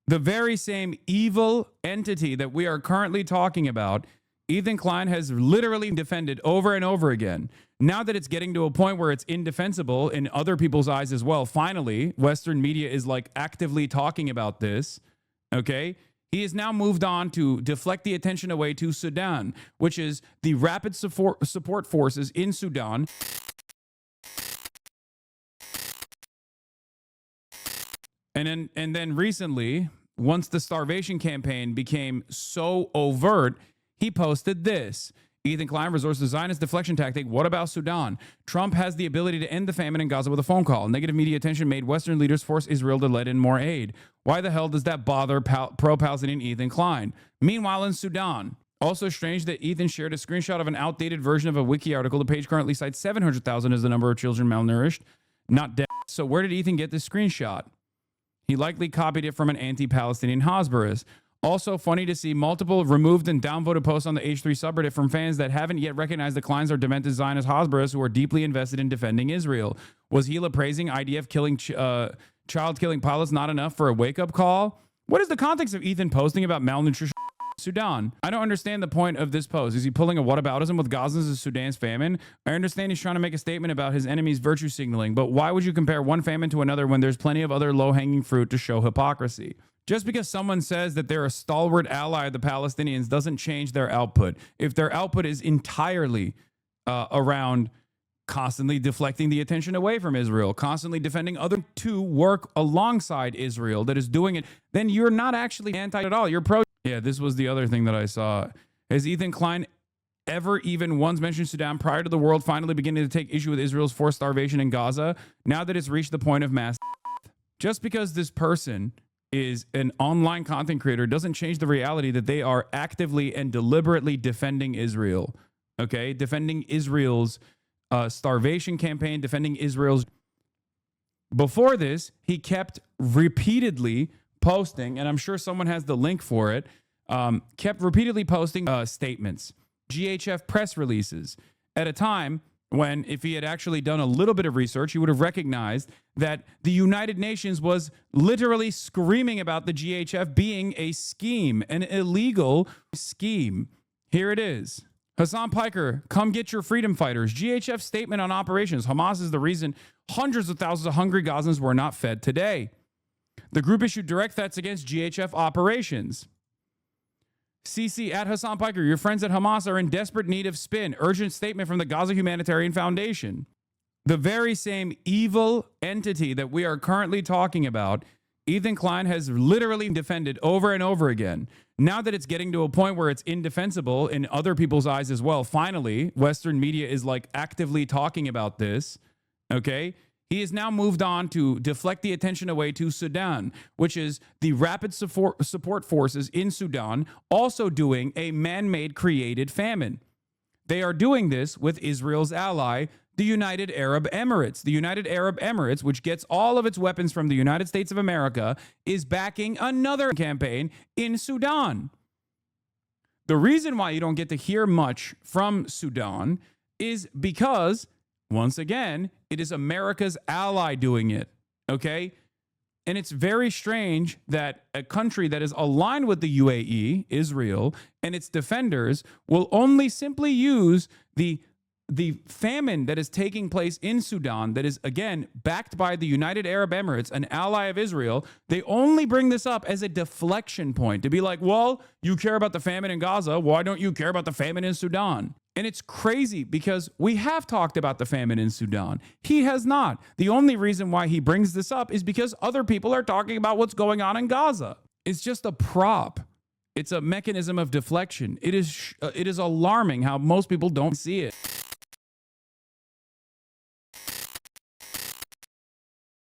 The very same evil entity that we are currently talking about, Ethan Klein has literally defended over and over again. Now that it's getting to a point where it's indefensible in other people's eyes as well, finally, Western media is like actively talking about this, okay? He has now moved on to deflect the attention away to Sudan, which is the rapid support forces in Sudan. And then recently, once the starvation campaign became so overt, he posted this. Ethan Klein resorts to Zionist deflection tactic. What about Sudan? Trump has the ability to end the famine in Gaza with a phone call. Negative media attention made Western leaders force Israel to let in more aid. Why the hell does that bother pro-Palestinian Ethan Klein? Meanwhile, in Sudan, also strange that Ethan shared a screenshot of an outdated version of a wiki article. The page currently cites 700,000 as the number of children malnourished, not dead. So where did Ethan get this screenshot? He likely copied it from an anti-Palestinian Hasbras. Also funny to see multiple removed and downvoted posts on the H3 subreddit from fans that haven't yet recognized the Kleins are demented Zionist Hasbras who are deeply invested in defending Israel. Was Hila praising IDF killing child-killing pilots not enough for a wake-up call? What is the context of Ethan posting about malnutrition in Sudan? I don't understand the point of this post. Is he pulling a whataboutism with Gazans as Sudan's famine? I understand he's trying to make a statement about his enemy's virtue signaling, but why would you compare one famine to another when there's plenty of other low-hanging fruit to show hypocrisy? Just because someone says that they're a stalwart ally of the Palestinians doesn't change their output. If their output is entirely around constantly deflecting the attention away from Israel, constantly defending other to work alongside Israel that is doing it, then you're not actually anti at all. You're pro. Yeah, this was the other thing that I saw. Has Ethan Klein ever even once mentioned Sudan prior to the world finally beginning to take issue with Israel's forced starvation in Gaza, now that it's reached the point of mass death? Just because this person is an online content creator doesn't change the reality that they are actively and deliberately defending Israel, okay? Defending Israel's starvation campaign, defending Israel's... Before this, he kept repeatedly posting, and I'm sure someone has the link for it, kept repeatedly posting statements, GHF press releases, at a time when, if he had actually done a little bit of research, he would have recognized that the United Nations was literally screaming about the GHF being a scheme, an illegal scheme. Here it is. Hasan Piker, come get your freedom fighters. GHF statement on operations. Hamas is the reason hundreds of thousands of hungry Gazans were not fed today. The group issued direct threats against GHF operations. CC at Hasan Piker, your friends at Hamas are in desperate need of spin. Urgent statement from the Gaza Humanitarian Foundation. The very same evil entity that we are currently talking about, Ethan Klein has literally defended over and over again. Now that it's getting to a point where it's indefensible in other people's eyes as well, finally, Western media is like actively talking about this, okay? He has now moved on to deflect the attention away to Sudan, which is the rapid support forces in Sudan also doing a man-made created famine. They are doing this with Israel's ally, the United Arab Emirates. The United Arab Emirates, which gets all of its weapons from the United States of America, is backing another campaign in Sudan. The reason why you don't get to hear much from Sudan is because, once again, it is America's ally doing it, okay? And it's very strange that a country that is aligned with the UAE, Israel, and its defenders will only simply use the famine that is taking place in Sudan that is, again, backed by the United Arab Emirates, an ally of Israel. They only bring this up as a deflection point to be like, well, you care about the famine in Gaza. Why don't you care about the famine in Sudan? And it's crazy because we have talked about the famine in Sudan. He has not. The only reason why he brings this up is because other people are talking about what's going on in Gaza. It's just a prop. It's a mechanism of deflection. It is alarming how most people don't see it.